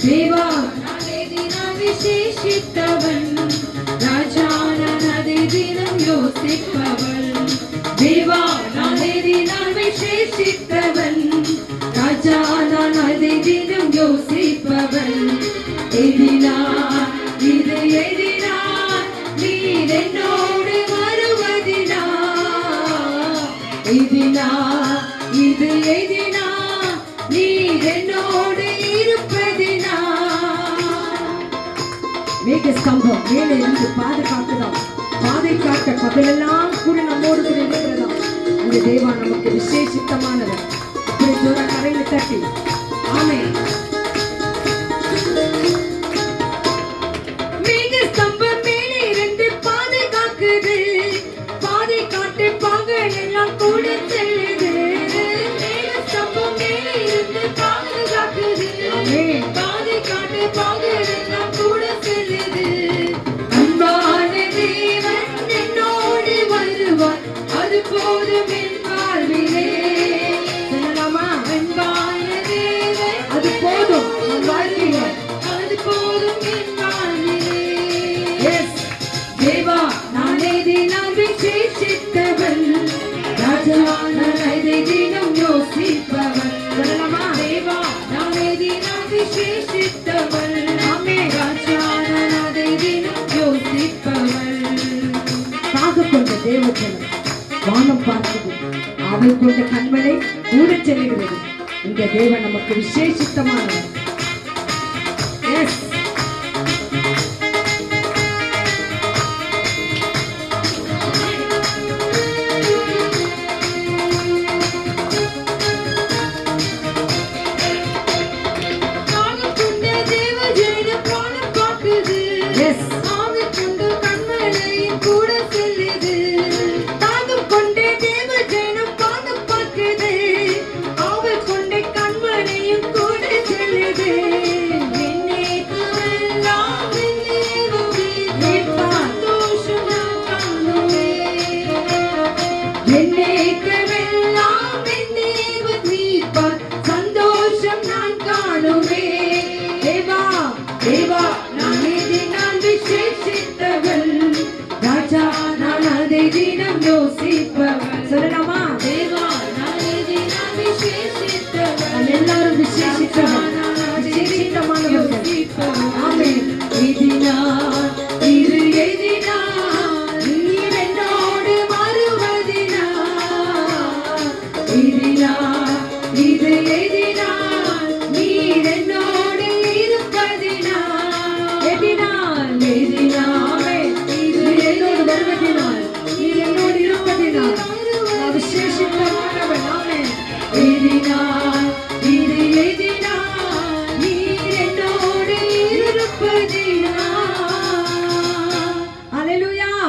தேவா நானே தினம் விசேஷித்தவன், ராஜா நான் அதை தினம் யோசிப்பவன். தேவா நானே தினம் விசேஷித்தவன், ராஜா நான் அதை தினம் யோசிப்பவன். எதினார் இது எதினார் நீர் என்னோடு வருவதினா, எதினார் இது எதினார் நீர் என்னோடு இருப்பதினா. மேக ஸ்தம்பம் மேலே இருந்து பாதுகாக்கிறோம், பாதை காட்ட பகலெல்லாம் கூட நம்மோடு கூட இருக்கிறதாம். அந்த தேவா நமக்கு விசேஷித்தமானவர். அப்படி சொல்ற கரையில தட்டி ஆமென். மேக ஸ்தம்பம் மேலே இருந்து பாதை காக்குது, பாதை காட்டு பகலெல்லாம் கூட செல்லுது. மேக ஸ்தம்பம் மேலே இருந்து பாதுகாக்குது, பாதை காட்டு பகலெல்லாம் கூட செல்லுது. அன்பான தேவன் என்னோடு வருவார், அது போதும் என் வாழ்விலே. சொல்லலாமா? அன்பான தேவன் அது போதும் என் வாழ்விலே, அது போதும் என் வாழ்விலே. எஸ் தேவா நானே தினம் விசேஷித்தவன், ராஜா நான் அதை தினம் யோசிப்பவன். சொல்லலாமா? தேவா நானே தினம் விசேஷித்தவன், ஆமே ராஜா நான் அதை தினம் யோசிப்பவன். காக கொண்ட தேவஜனம் வானம் பார்க்குது, அவள் கொண்ட கண்மலை கூட செல்லுகிறது. இந்த தேவன் நமக்கு விசேஷித்தமானவர். எஸ் சொல்லலாமா? தேவா நானே தினம் விசேஷித்தவன், எல்லாரும் விசேஷித்தவன், விசேஷித்தமானவர்கள். ஆமென். எதினார் இது எதினார் நீர் என்னோடு வருவதினா, எதினார் இது எதினார் நீர் என்னோடு இருப்பதினா. எதினார் எதினார் இது என்னோடு வருவதினால், நீர் என்னோடு இருப்பதினால் விசேஷித்தமானவன். ஆமென். எதினார்